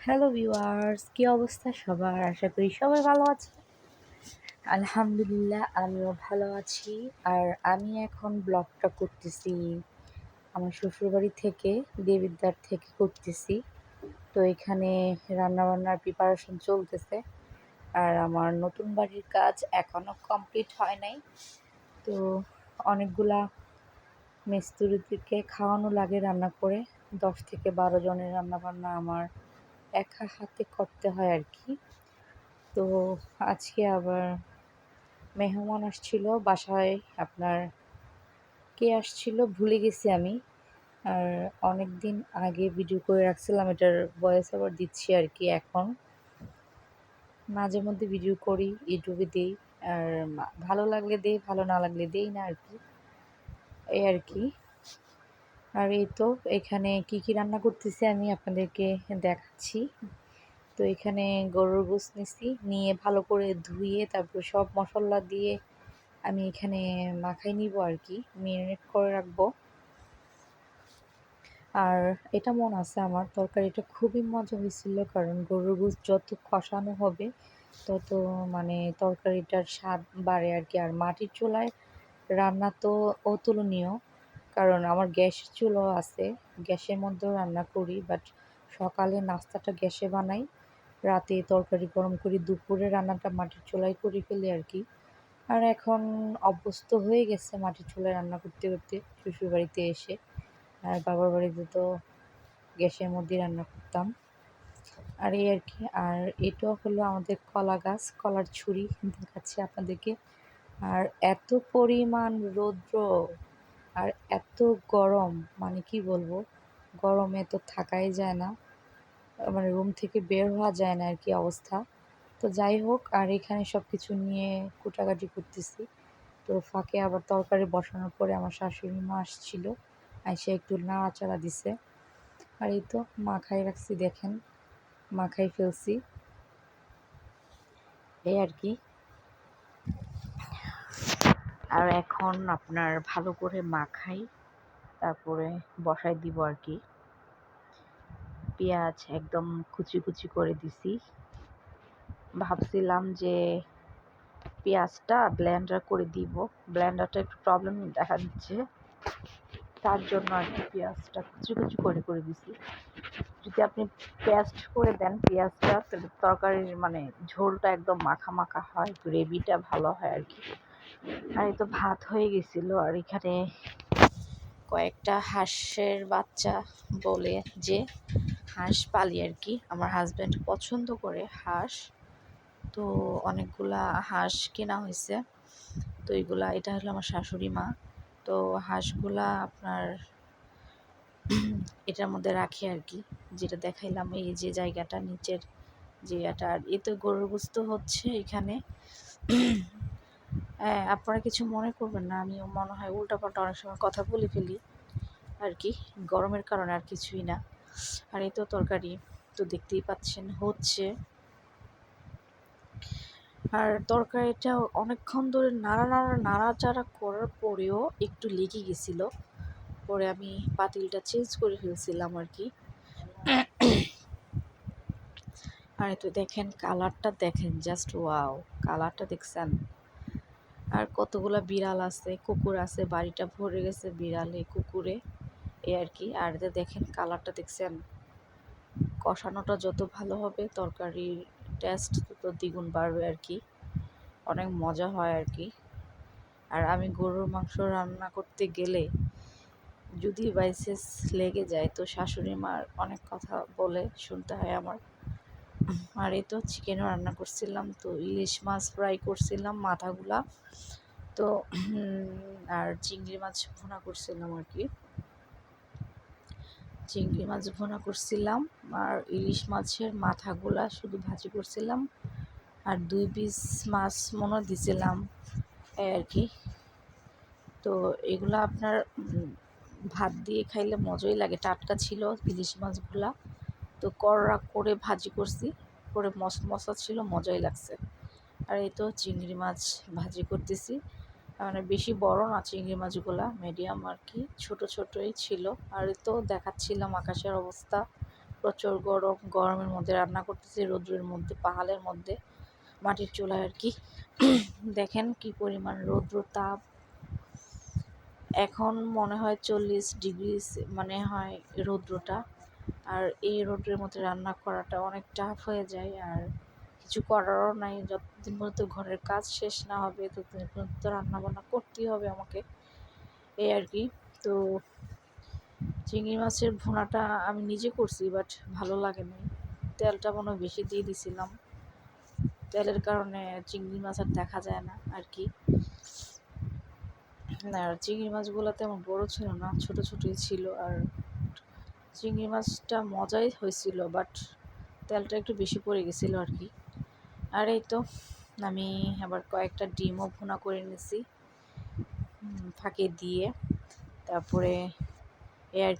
Hello viewers, কি অবস্থা সবার? আশা করি সবাই ভালো আছে। আলহামদুলিল্লাহ আমিও ভালো আছি। আর আমি এখন ব্লগটা করতেছি আমার শ্বশুরবাড়ি থেকে, দেবিদ্বার থেকে করতেছি। তো এখানে রান্নাবান্নার প্রিপারেশন চলতেছে। আর আমার নতুন বাড়ির কাজ এখনও কমপ্লিট হয় নাই। তো অনেকগুলা মিস্ত্রিদেরকে খাওয়ানো লাগে রান্না করে। 10 থেকে 12 জনের রান্নাবান্না আমার একা হাতে করতে হয় আর কি। তো আজকে আবার মেহমান আসছিল বাসায়। আপনার কে আসছিল ভুলে গেছি আমি। আর অনেক দিন আগে ভিডিও করে রাখছিলাম, এটার ভয়েস ওভার দিচ্ছি আর কি। এখন মাঝে মধ্যে ভিডিও করি, ইউটিউবে দিই। আর ভালো লাগলে দেই, ভালো না লাগলে দেই না আর কি, এই আর কি। আর এই তো এখানে কি কি রান্না করতেছি আমি আপনাদেরকে দেখাচ্ছি। তো এখানে গরুর গোশত নিয়ে ভালো করে ধুয়ে তারপর সব মশলা দিয়ে আমি এখানে মাখাই নিব আর কি, মেরিনেট করে রাখবো। আর এটা মনে আছে আমার তরকারিটা খুবই মজা হয়েছিল, কারণ গরুর গোশত যত কষানো হবে তত মানে তরকারিটার স্বাদ বাড়ে আর কি। আর মাটির চুলায় রান্না তো অতুলনীয়, কারণ আমার গ্যাসের চুলাও আছে, গ্যাসের মধ্যেও রান্না করি। বাট সকালে নাস্তাটা গ্যাসে বানাই, রাতে তরকারি গরম করি, দুপুরে রান্নাটা মাটির চুলায় করে ফেলি আর কি। আর এখন অভ্যস্ত হয়ে গেছে মাটির চুলায় রান্না করতে করতে শ্বশুরবাড়িতে এসে। আর বাবার বাড়িতে তো গ্যাসের মধ্যেই রান্না করতাম। আর এই আর কি। আর এটা হলো আমাদের কলা গাছ, কলার ছুরি দেখাচ্ছি আপনাদেরকে। আর এত পরিমাণ রৌদ্র আর এত গরম, মানে কি বলবো, গরমে তো থাকাই যায় না, মানে রুম থেকে বের হওয়া যায় না আর কি অবস্থা। তো যাই হোক, আর এখানে সব কিছু নিয়ে কুটাকাটি করতেছি। তো ফাঁকে আবার তরকারি বসানোর পরে আমার শাশুড়ি মা আসছিল, আইসা একটু নাড়াচাড়া দিছে। আর এই তো মাখাই রাখছি, দেখেন মাখাই ফেলছি, এই আর কি। আর এখন আপনার ভালো করে মাখাই, তারপরে বসাই দিব আর কি। পেঁয়াজ একদম কুচি কুচি করে দিছি। ভাবছিলাম যে পেঁয়াজটা ব্লেন্ডার করে দিব, ব্লেন্ডারটা একটু প্রবলেম দেখা দিচ্ছে, তার জন্য আর কি পেঁয়াজটা কুচি কুচি করে দিছি। যদি আপনি পেস্ট করে দেন পেঁয়াজটা, তাহলে তরকারির মানে ঝোলটা একদম মাখা মাখা হয়, গ্রেভিটা ভালো হয় আর কি। আর এই তো ভাত হয়ে গেছিলো। আর এখানে কয়েকটা হাঁসের বাচ্চা বলে যে হাঁস পালি আর কি, আমার হাজব্যান্ড পছন্দ করে হাঁস। তো অনেকগুলা হাঁস কেনা হয়েছে। তো এটা হলো আমার শাশুড়ি মা। তো হাঁসগুলা আপনার এটার মধ্যে রাখি আর কি, যেটা দেখাইলাম, এই যে জায়গাটা নিচের যে এটা। আর এ তো গরুর গোশত হচ্ছে এখানে। হ্যাঁ, আপনারা কিছু মনে করবেন না, আমি মনে হয় উল্টাপাল্টা অনেক সময় কথা বলে ফেলি আর কি, গরমের কারণে, আর কিছুই না। আর এই তো তরকারি তো দেখতেই পাচ্ছেন হচ্ছে। আর তরকারিটা অনেকক্ষণ ধরে নাড়াচাড়া করার পরেও একটু লেগে গেছিল, পরে আমি পাতিলটা চেঞ্জ করে ফেলছিলাম আর কি। আর তো দেখেন কালারটা, দেখেন জাস্ট ওয়াও, কালারটা দেখছেন। আর কতগুলা বিড়াল আছে, কুকুর আছে, বাড়িটা ভরে গেছে বিড়ালে কুকুরে, এই আর কি। আর দেখেন কালারটা দেখছেন। কষানোটা যত ভালো হবে তরকারির টেস্ট তত দ্বিগুণ বাড়বে আর কি, অনেক মজা হয় আর কি। আর আমি গরুর মাংস রান্না করতে গেলে যদি বাইসেস লেগে যায় তো শাশুড়ি মার অনেক কথা বলে শুনতে হয় আমার। আর এই তো চিকেনও রান্না করছিলাম, তো ইলিশ মাছ ফ্রাই করছিলাম মাথাগুলা, তো আর চিংড়ি মাছ ভুনা করছিলাম আর কি, চিংড়ি মাছ ভুনা করছিলাম। আর ইলিশ মাছের মাথাগুলা শুধু ভাজি করছিলাম, আর 2 পিস মাছ মনে দিছিলাম, এই আর কি। তো এগুলা আপনার ভাত দিয়ে খাইলে মজাই লাগে, টাটকা ছিল ইলিশ মাছগুলা। তো কড়া করে ভাজি করছি, করে মশা ছিল, মজাই লাগছে। আর এই তো চিংড়ি মাছ ভাজি করতেছি, মানে বেশি বড় না চিংড়ি মাছগুলা, মিডিয়াম আর কি, ছোট ছোটই ছিল। আর এই তো দেখাচ্ছিলাম আকাশের অবস্থা, প্রচুর গরম, গরমের মধ্যে রান্না করতেছি, রৌদ্রের মধ্যে, পাহাড়ের মধ্যে, মাটির চুলায় আর কি। দেখেন কি পরিমাণ রৌদ্র তাপ, এখন মনে হয় 40 ডিগ্রি মানে হয় রৌদ্রটা। আর এই রৌদ্রের মধ্যে রান্না করাটা অনেক টাফ হয়ে যায়, আর কিছু করারও নাই। যতদিন পর্যন্ত ঘরের কাজ শেষ না হবে ততদিন পর্যন্ত রান্না বান্না করতেই হবে আমাকে, এই আর কি। তো চিংড়ি মাছের ভুনাটা আমি নিজে করছি, বাট ভালো লাগে নাই, তেলটা মনে হয় বেশি দিয়ে দিছিলাম, তেলের কারণে চিংড়ি মাছ আর দেখা যায় না আর কি। আর চিংড়ি মাছগুলো তেমন বড় ছিল না, ছোট ছোটই ছিল। আর চিংড়ি মাছটা মজাই হয়েছিল, বাট তেলটা একটু বেশি পড়ে গেছিলো আর কি। আর এই তো আমি আবার কয়েকটা ডিমও ভুনা করে নিয়েছি ফাঁকে দিয়ে। তারপরে এ আর